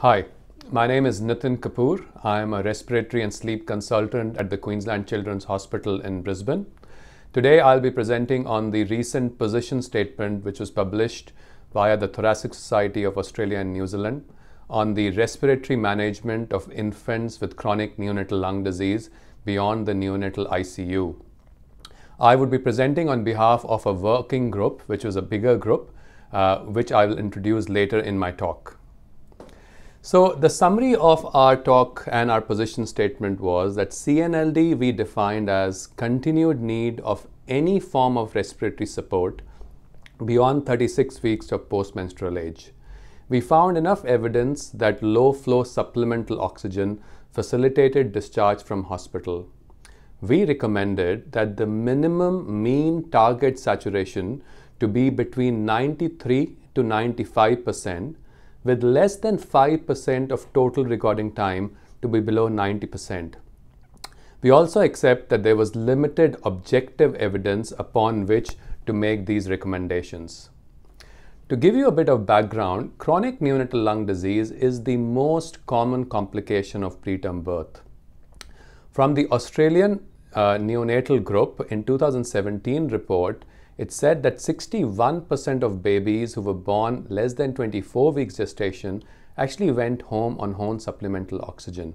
Hi, my name is Nitin Kapoor. I am a respiratory and sleep consultant at the Queensland Children's Hospital in Brisbane. Today I'll be presenting on the recent position statement which was published via the Thoracic Society of Australia and New Zealand on the respiratory management of infants with chronic neonatal lung disease beyond the neonatal ICU. I would be presenting on behalf of a working group, which was a bigger group, which I will introduce later in my talk. So the summary of our talk and our position statement was that CNLD we defined as continued need of any form of respiratory support beyond 36 weeks of postmenstrual age. We found enough evidence that low flow supplemental oxygen facilitated discharge from hospital. We recommended that the minimum mean target saturation to be between 93 to 95%, with less than 5% of total recording time to be below 90%. We also accept that there was limited objective evidence upon which to make these recommendations. To give you a bit of background, chronic neonatal lung disease is the most common complication of preterm birth. From the Australian neonatal group in 2017 report, it said that 61% of babies who were born less than 24 weeks gestation actually went home on home supplemental oxygen.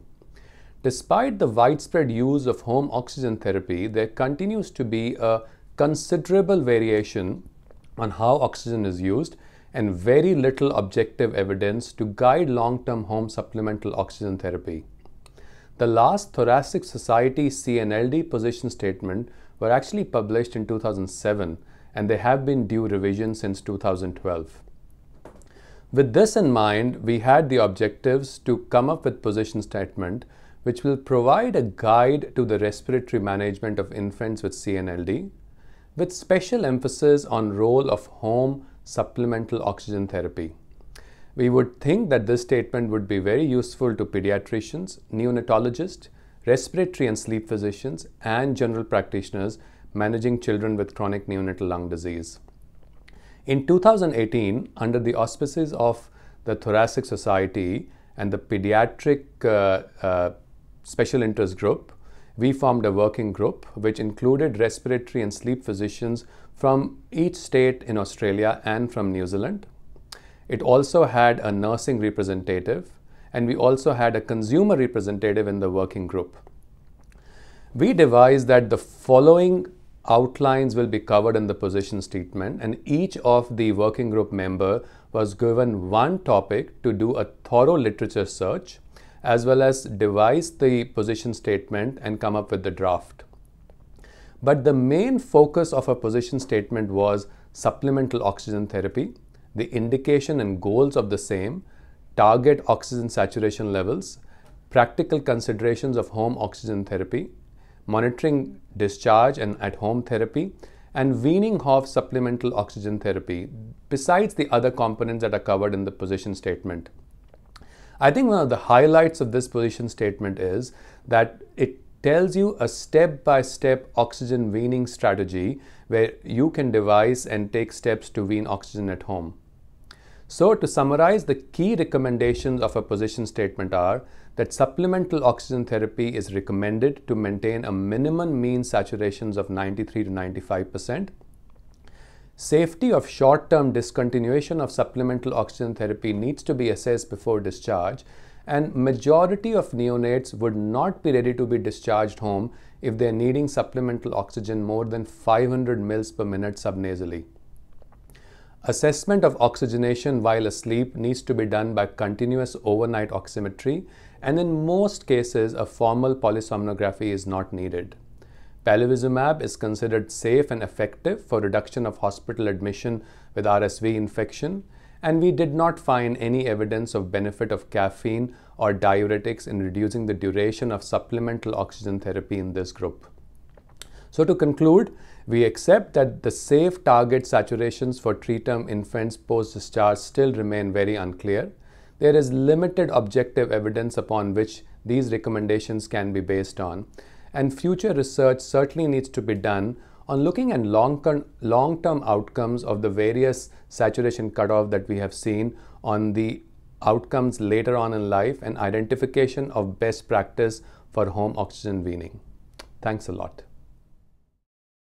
Despite the widespread use of home oxygen therapy, there continues to be a considerable variation on how oxygen is used and very little objective evidence to guide long-term home supplemental oxygen therapy. The last Thoracic Society CNLD position statement were actually published in 2007, and they have been due revision since 2012. With this in mind, we had the objectives to come up with position statement which will provide a guide to the respiratory management of infants with CNLD, with special emphasis on role of home supplemental oxygen therapy. We would think that this statement would be very useful to pediatricians, neonatologists, respiratory and sleep physicians, and general practitioners managing children with chronic neonatal lung disease. In 2018, under the auspices of the Thoracic Society and the Pediatric Special Interest Group, we formed a working group which included respiratory and sleep physicians from each state in Australia and from New Zealand. It also had a nursing representative, and we also had a consumer representative in the working group. We devised that the following outlines will be covered in the position statement, and each of the working group member was given one topic to do a thorough literature search, as well as devise the position statement and come up with the draft. But the main focus of a position statement was supplemental oxygen therapy, the indication and goals of the same, target oxygen saturation levels, practical considerations of home oxygen therapy, monitoring discharge and at-home therapy, and weaning off supplemental oxygen therapy, besides the other components that are covered in the position statement. I think one of the highlights of this position statement is that it tells you a step-by-step oxygen weaning strategy where you can devise and take steps to wean oxygen at home. So to summarize, the key recommendations of a position statement are that supplemental oxygen therapy is recommended to maintain a minimum mean saturations of 93 to 95%. Safety of short-term discontinuation of supplemental oxygen therapy needs to be assessed before discharge, and majority of neonates would not be ready to be discharged home if they're needing supplemental oxygen more than 500 mils per minute subnasally. Assessment of oxygenation while asleep needs to be done by continuous overnight oximetry, and in most cases a formal polysomnography is not needed. Palivizumab is considered safe and effective for reduction of hospital admission with RSV infection, and we did not find any evidence of benefit of caffeine or diuretics in reducing the duration of supplemental oxygen therapy in this group. So to conclude, we accept that the safe target saturations for preterm infants post-discharge still remain very unclear. There is limited objective evidence upon which these recommendations can be based on, and future research certainly needs to be done on looking at long-term outcomes of the various saturation cutoff that we have seen on the outcomes later on in life, and identification of best practice for home oxygen weaning. Thanks a lot.